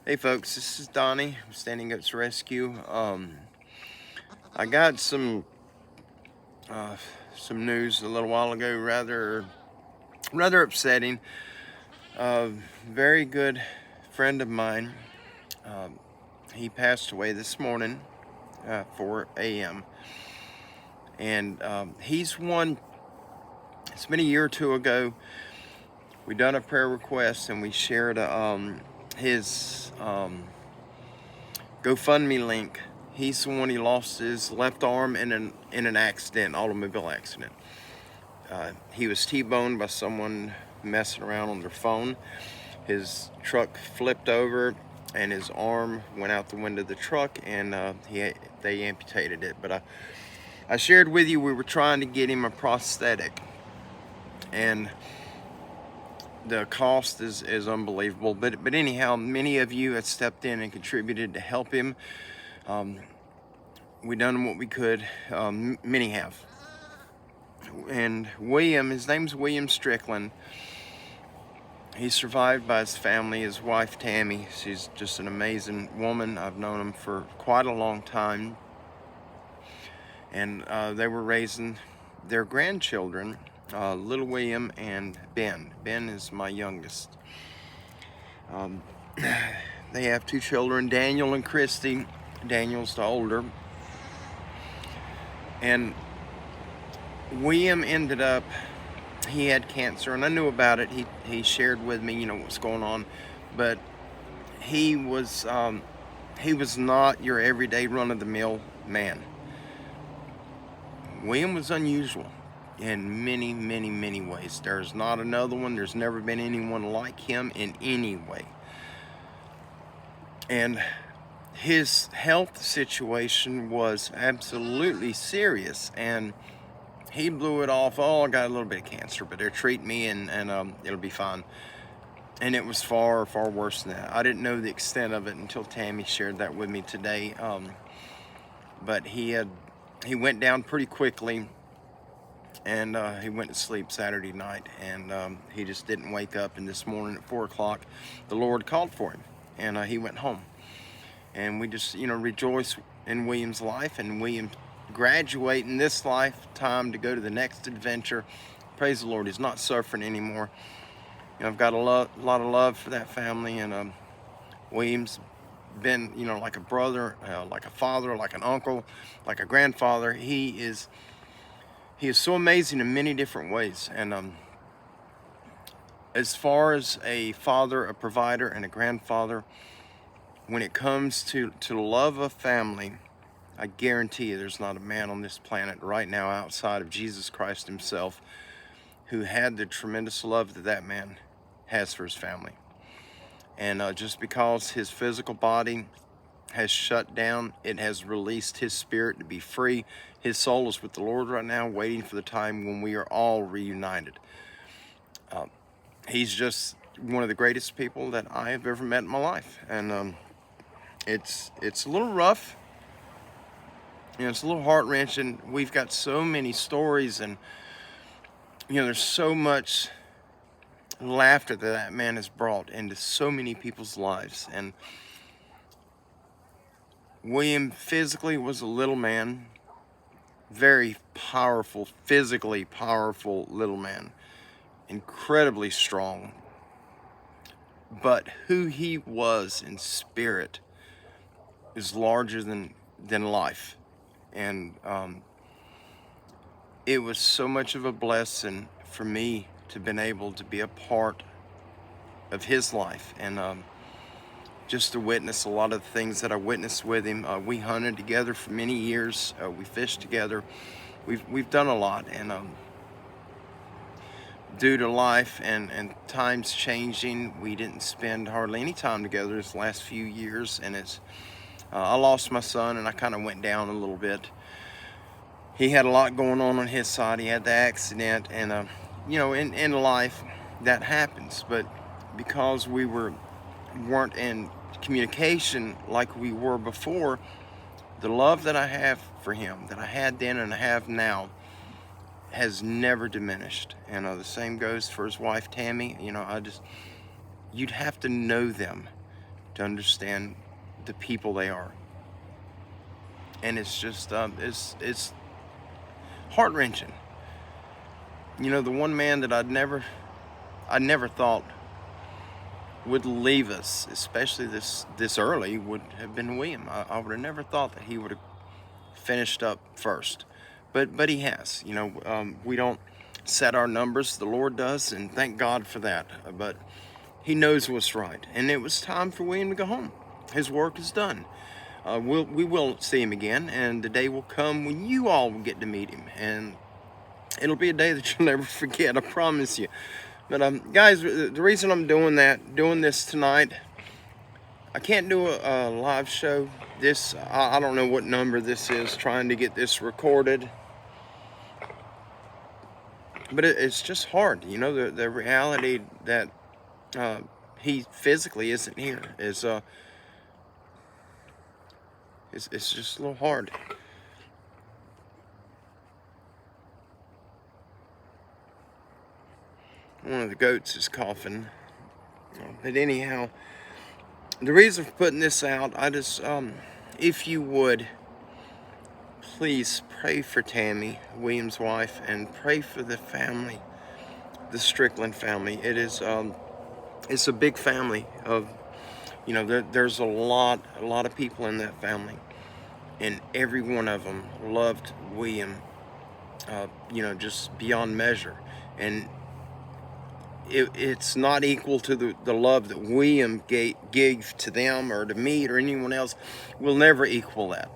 Hey folks, this is Donnie, Standing Goats Rescue. I got uh, some news a little while ago, rather upsetting. A very good friend of mine, um, he passed away this morning, 4 a.m. And he's one. It's been a year or two ago. We done a prayer request and we shared his GoFundMe link. He's the one. He lost his left arm in an accident, automobile accident. He was T-boned by someone messing around on their phone. His truck flipped over, and his arm went out the window of the truck, and they amputated it. But I shared with you we were trying to get him a prosthetic, and the cost is unbelievable. But anyhow, many of you have stepped in and contributed to help him. We done what we could. Many have. And William, his name's William Strickland. He's survived by his family, his wife Tammy. She's just an amazing woman. I've known him for quite a long time. And they were raising their grandchildren, little William and Ben. Ben is my youngest. They have two children, Daniel and Christy. Daniel's the older. And William ended up, he had cancer, and I knew about it. He shared with me, what's going on, but he was not your everyday run-of-the-mill man. William was unusual in many, many, many ways. There's not another one. There's never been anyone like him in any way. And his health situation was absolutely serious, and he blew it off. Oh, I got a little bit of cancer, but they're treating me, and it'll be fine. And it was far, far worse than that. I didn't know the extent of it until Tammy shared that with me today. But he went down pretty quickly, and he went to sleep Saturday night, and he just didn't wake up. And this morning at 4 o'clock, the Lord called for him, and he went home. And we just, rejoice in William's life, and William graduating this lifetime to go to the next adventure. Praise the Lord, he's not suffering anymore. I've got a lot of love for that family, and William's been, like a brother, like a father, like an uncle, like a grandfather. He is so amazing in many different ways. And as far as a father, a provider, and a grandfather, when it comes to love a family, I guarantee you there's not a man on this planet right now outside of Jesus Christ himself who had the tremendous love that man has for his family. And just because his physical body has shut down, it has released his spirit to be free. His soul is with the Lord right now, waiting for the time when we are all reunited. He's just one of the greatest people that I have ever met in my life. And it's a little rough. It's a little heart-wrenching. We've got so many stories, and there's so much laughter that man has brought into so many people's lives. And William physically was a little man, very powerful, physically powerful little man, incredibly strong. But who he was in spirit is larger than life. And it was so much of a blessing for me to been able to be a part of his life, and just to witness a lot of the things that I witnessed with him. We hunted together for many years. We fished together. We've done a lot, and due to life and times changing, we didn't spend hardly any time together this last few years. And I lost my son, and I kind of went down a little bit. He had a lot going on his side. He had the accident, and in life that happens. But because we weren't in communication like we were before, the love that I have for him, that I had then and I have now, has never diminished. And the same goes for his wife Tammy. You'd have to know them to understand the people they are. And it's just, it's heart-wrenching. You know, the one man that I never thought would leave us, especially this early, would have been William. I would have never thought that he would have finished up first, but he has. You know, we don't set our numbers, the Lord does, and thank God for that. But he knows what's right, and it was time for William to go home. His work is done. We will see him again, and the day will come when you all will get to meet him, and it'll be a day that you'll never forget, I promise you. But guys, the reason I'm doing this tonight, I can't do a live show. I don't know what number this is, trying to get this recorded. But it's just hard, you know, the reality that he physically isn't here is it's just a little hard. One of the goats is coughing. But anyhow, the reason for putting this out, I just, if you would, please pray for Tammy, William's wife, and pray for the family, the Strickland family. It is, it's a big family of, you know, there's a lot of people in that family, and every one of them loved William, you know, just beyond measure. And it's not equal to the love that William gave to them or to me or anyone else. Will never equal that.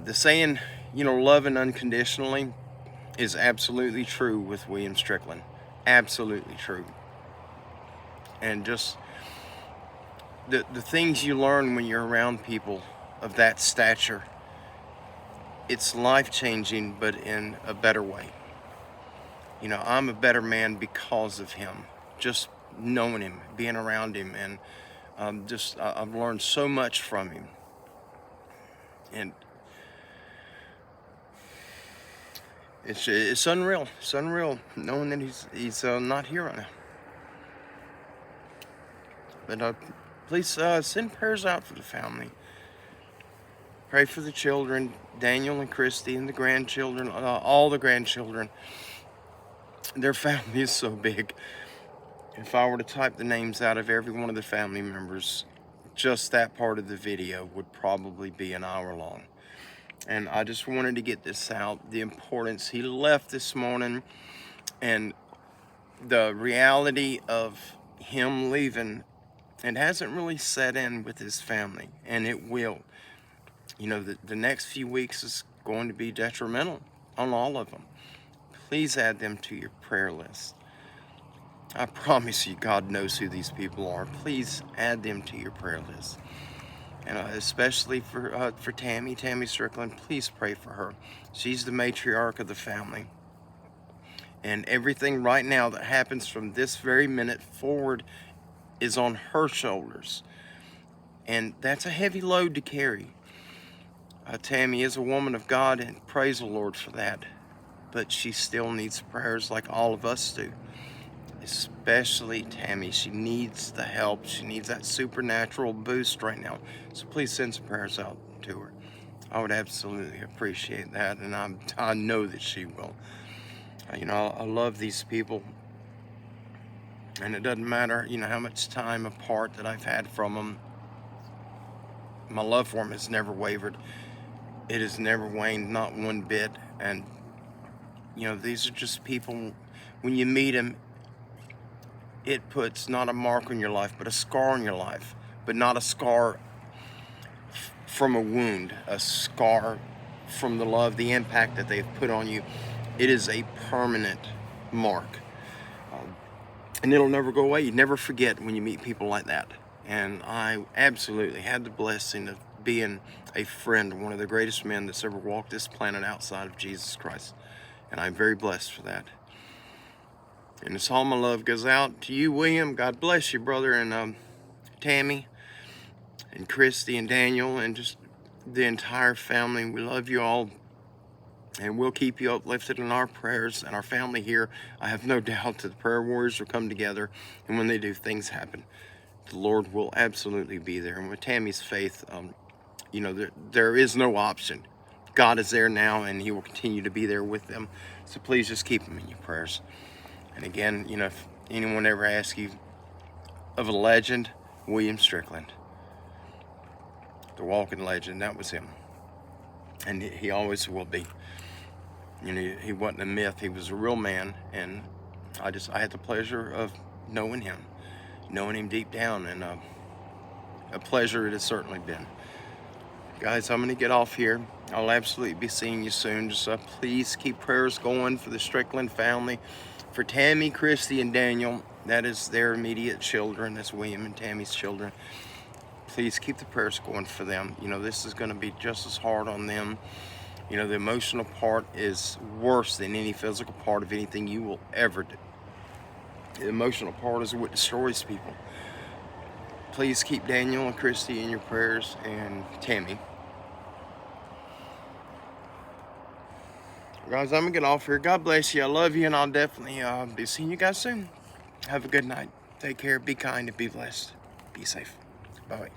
The saying, you know, loving unconditionally is absolutely true with William Strickland. Absolutely true. And just the things you learn when you're around people of that stature, it's life-changing, but in a better way. You know, I'm a better man because of him. Just knowing him, being around him, and I've learned so much from him. And it's unreal. It's unreal knowing that he's not here right now. But please send prayers out for the family. Pray for the children, Daniel and Christy, and the grandchildren, all the grandchildren. Their family is so big. If I were to type the names out of every one of the family members, just that part of the video would probably be an hour long. And I just wanted to get this out, the importance. He left this morning, and the reality of him leaving, it hasn't really set in with his family, and it will. You know, the next few weeks is going to be detrimental on all of them. Please add them to your prayer list. I promise you, God knows who these people are. Please add them to your prayer list. And especially for Tammy Strickland, please pray for her. She's the matriarch of the family. And everything right now that happens from this very minute forward is on her shoulders. And that's a heavy load to carry. Tammy is a woman of God, and praise the Lord for that. But she still needs prayers like all of us do. Especially Tammy. She needs the help. She needs that supernatural boost right now. So please send some prayers out to her. I would absolutely appreciate that, and I know that she will. You know, I love these people, and it doesn't matter, you know, how much time apart that I've had from them. My love for them has never wavered. It has never waned, not one bit. And you know, these are just people, when you meet them, it puts not a mark on your life, but a scar on your life. But not a scar from a wound, a scar from the love, the impact that they've put on you. It is a permanent mark. And it'll never go away. You never forget when you meet people like that. And I absolutely had the blessing of being a friend of one of the greatest men that's ever walked this planet outside of Jesus Christ. And I'm very blessed for that. And it's all my love goes out to you, William. God bless you, brother, and Tammy, and Christy, and Daniel, and just the entire family. We love you all, and we'll keep you uplifted in our prayers. And our family here, I have no doubt that the prayer warriors will come together, and when they do, things happen. the Lord will absolutely be there. And with Tammy's faith, you know, there is no option. God is there now, and he will continue to be there with them. So please just keep them in your prayers. And again, you know, if anyone ever asks you of a legend, William Strickland, the walking legend, that was him. And he always will be. You know, he wasn't a myth. He was a real man, and I had the pleasure of knowing him deep down, and a pleasure it has certainly been. Guys, I'm going to get off here. I'll absolutely be seeing you soon. Just please keep prayers going for the Strickland family, for Tammy, Christy, and Daniel. That is their immediate children. That's William and Tammy's children. Please keep the prayers going for them. You know, this is going to be just as hard on them. You know, the emotional part is worse than any physical part of anything you will ever do. The emotional part is what destroys people. Please keep Daniel and Christy in your prayers, and Tammy. Guys, I'm going to get off here. God bless you. I love you, and I'll definitely be seeing you guys soon. Have a good night. Take care. Be kind and be blessed. Be safe. Bye.